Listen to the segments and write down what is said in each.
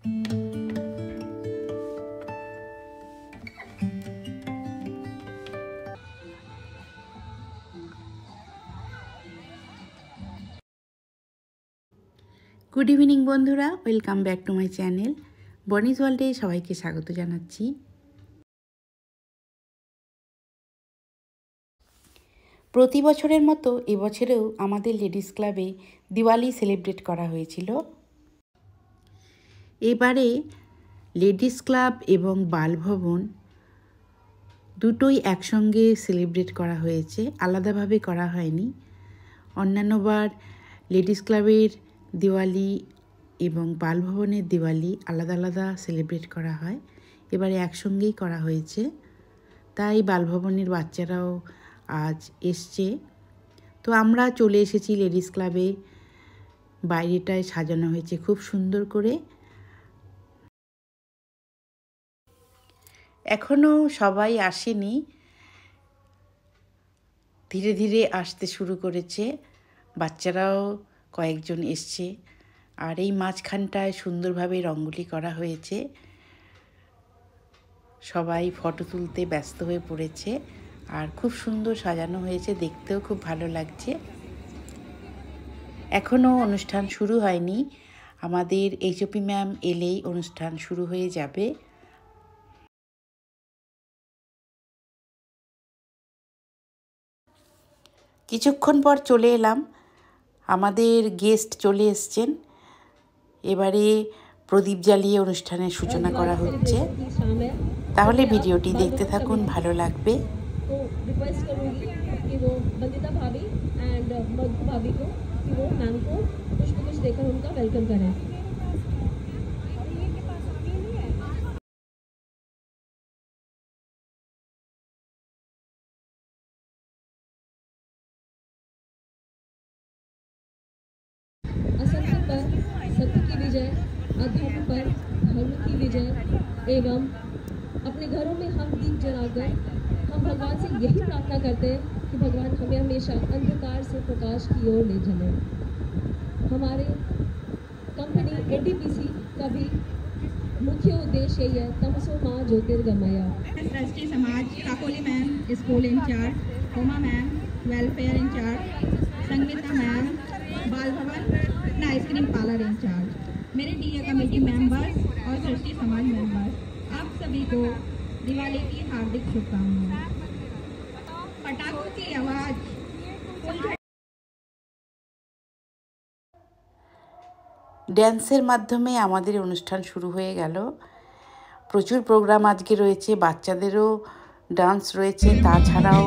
Good evening बंधुरा welcome back to my channel Banij वर्ल्डे सबाइके स्वागत जानाच्छि। प्रति बछरेर मतो এবছরেও আমাদের লেডিস ক্লাবে দিওয়ালি সেলিব্রেট করা হয়েছিল। এবারে লেডিস ক্লাব এবং বালভবন দুটোই একসঙ্গে সেলিব্রেট করা হয়েছে, আলাদাভাবে করা হয়নি। অন্যান্যবার লেডিস ক্লাবের দিওয়ালি এবং বালভবনের দিওয়ালি আলাদা আলাদা সেলিব্রেট করা হয়, এবারে একসঙ্গেই করা হয়েছে। তাই বালভবনের বাচ্চারাও আজ এসছে। তো আমরা চলে এসেছি লেডিস ক্লাবে, বাইরেটায় সাজানো হয়েছে খুব সুন্দর করে। এখনও সবাই আসেনি, ধীরে ধীরে আসতে শুরু করেছে, বাচ্চারাও কয়েকজন এসছে। আর এই মাঝখানটায় সুন্দরভাবে রঙ্গোলি করা হয়েছে, সবাই ফটো তুলতে ব্যস্ত হয়ে পড়েছে আর খুব সুন্দর সাজানো হয়েছে, দেখতেও খুব ভালো লাগছে। এখনও অনুষ্ঠান শুরু হয়নি, আমাদের এইচওপি ম্যাম এলেই অনুষ্ঠান শুরু হয়ে যাবে। কিছুক্ষণ পর চলে এলাম, আমাদের গেস্ট চলে এসছেন। এবারে প্রদীপ জ্বালিয়ে অনুষ্ঠানের সূচনা করা হচ্ছে, তাহলে ভিডিওটি দেখতে থাকুন, ভালো লাগবে। रिक्वेस्ट करूंगी कि वो बंदिता भाभी एंड मधु भाभी को कि वो मैम को कुछ देकर उनका वेलकम करें। असत्य पर सत्य की विजय, अधर्म पर धर्म की विजय एवं अपने घरों में हम दीप जलाकर हम भगवान से यही प्रार्थना करते हैं कि भगवान हमें हमेशा अंधकार से प्रकाश की ओर ले चले। हमारे कंपनी एनटीपीसी का भी मुख्य उद्देश्य यही है, तमसो माँ ज्योतिर्गमय। ट्रस्टी समाज Kakoli ma'am school incharge, Homa ma'am welfare incharge, Sangeeta ma'am Bal Bhavan ice cream parlour incharge, मेरे डीए कमेटी मेंबर्स और ट्रस्टी समाज मेंबर्स, आप सभी को दिवाली की हार्दिक शुभकामनाएं। पटाखों की आवाज, ড্যান্সের মাধ্যমে আমাদের অনুষ্ঠান শুরু হয়ে গেল। প্রচুর প্রোগ্রাম আজকে রয়েছে, বাচ্চাদেরও ডান্স রয়েছে, তাছাড়াও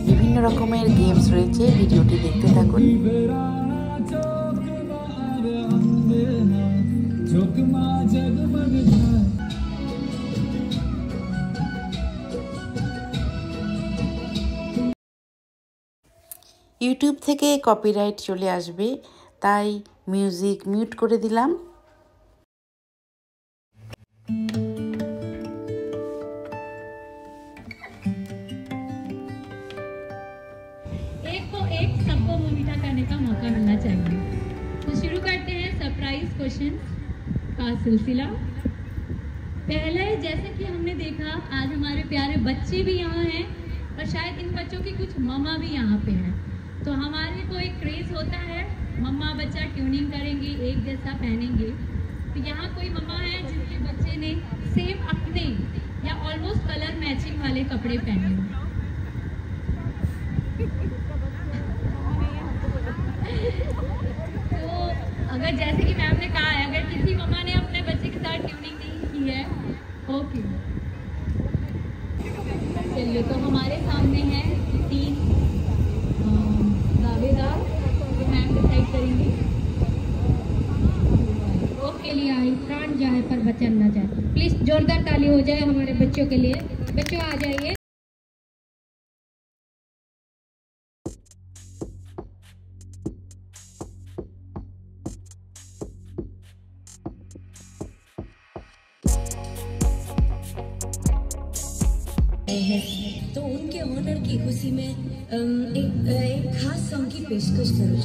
বিভিন্ন রকমের গেমস রয়েছে। ভিডিওটি দেখতে থাকুন। ইউটিউব থেকে কপিরাইট চলে আসবে, তাই মিউজিক মিউট করে দিলাম। एक को एक सबको मुंह मीठा करने का मौका मिलना चाहिए। तो शुरू करते हैं सरप्राइज क्वेश्चन का सिलसिला। पहले जैसे कि हमने देखा आज हमारे प्यारे बच्चे भी यहाँ हैं और शायद इन बच्चों की कुछ मम्मा भी यहाँ पे हैं। तो हमारे को एक क्रेज होता है, मम्मा बच्चा ट्यूनिंग करेंगे, एक जैसा पहनेंगे। तो यहाँ कोई मम्मा है जिसके बच्चे ने सेम अपने या ऑलमोस्ट कलर मैचिंग वाले कपड़े पहने हैं? तो अगर जैसे कि मैम ने कहा है, अगर किसी मम्मा ने अपने बच्चे के साथ ट्यूनिंग नहीं की है, ओके चलिए, तो हमारे सामने है 3 दावेदार, तो मैम डिसाइड करेंगे। ओके लिए आई, प्राण जाए पर वचन न जाए। प्लीज जोरदार ताली हो जाए हमारे बच्चों के लिए। बच्चों आ जाइए। तो उनके ऑनर की खुशी में एक खास सॉन्ग की पेशकश करूँ।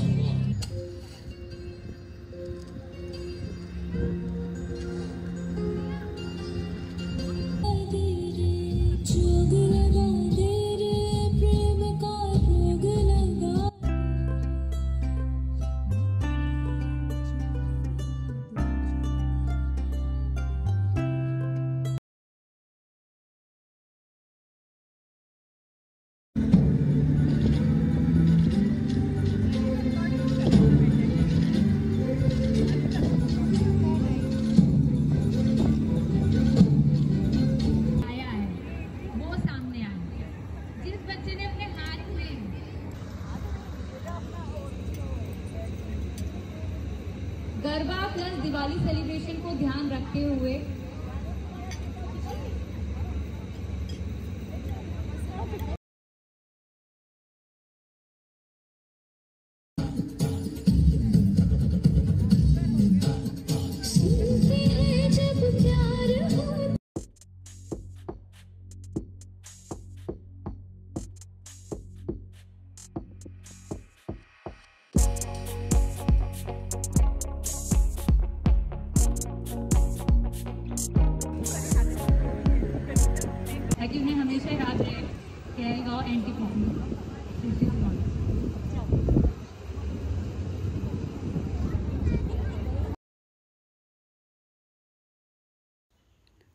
को ध्यान रखते हुए ताकि उन्हें हमेशा याद रहे कि गाँव एंटी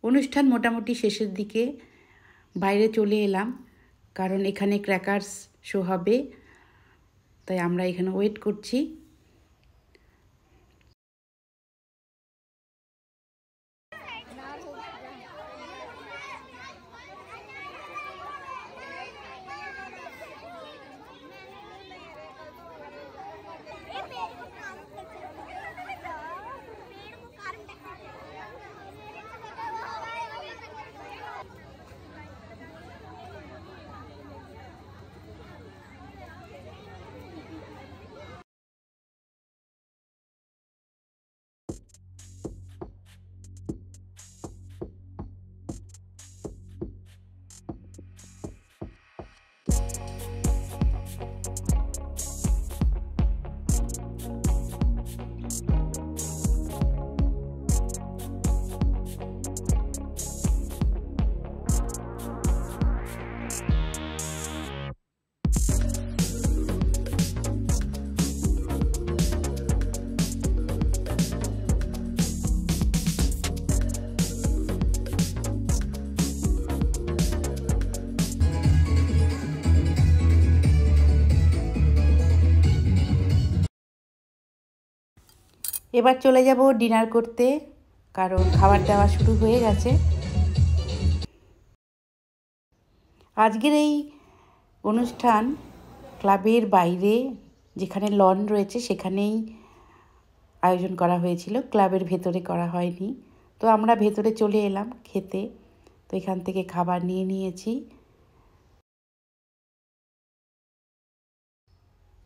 অনুষ্ঠান মোটামুটি শেষের দিকে বাইরে চলে এলাম, কারণ এখানে ক্র্যাকারস শো হবে, তাই আমরা এখানে ওয়েট করছি। এবার চলে যাব ডিনার করতে, কারণ খাবার দাওয়া শুরু হয়ে গেছে। আজকের এই অনুষ্ঠান ক্লাবের বাইরে যেখানে লন রয়েছে সেখানেই আয়োজন করা হয়েছিল, ক্লাবের ভেতরে করা হয়নি। তো আমরা ভেতরে চলে এলাম খেতে, তো এখান থেকে খাবার নিয়ে নিয়েছি।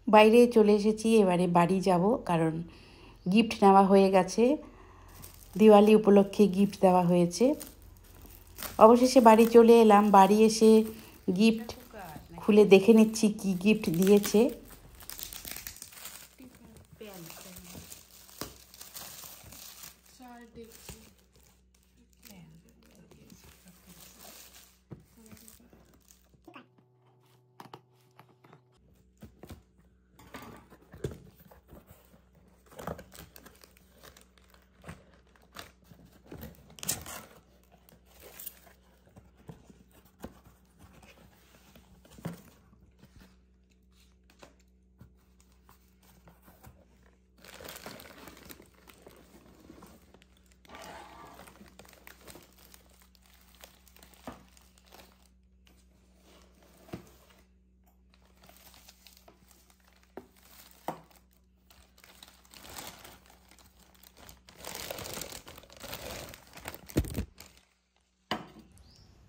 বাইরে চলে এসেছি, এবারে বাড়ি যাব, কারণ গিফট নেওয়া হয়ে গেছে, দিওয়ালি উপলক্ষে গিফট দেওয়া হয়েছে। অবশেষে বাড়ি চলে এলাম। বাড়ি এসে গিফট খুলে দেখে নিচ্ছি কি গিফট দিয়েছে।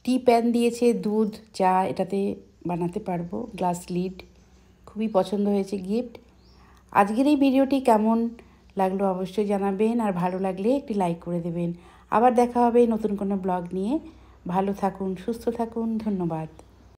টি প্যান দিয়েছে, দুধ চা এটাতে বানাতে পারবো, গ্লাস লিড। খুবই পছন্দ হয়েছে গিফট। আজকের এই ভিডিওটি কেমন লাগলো অবশ্যই জানাবেন, আর ভালো লাগলে একটি লাইক করে দেবেন। আবার দেখা হবে নতুন কোনো ব্লগ নিয়ে। ভালো থাকুন, সুস্থ থাকুন, ধন্যবাদ।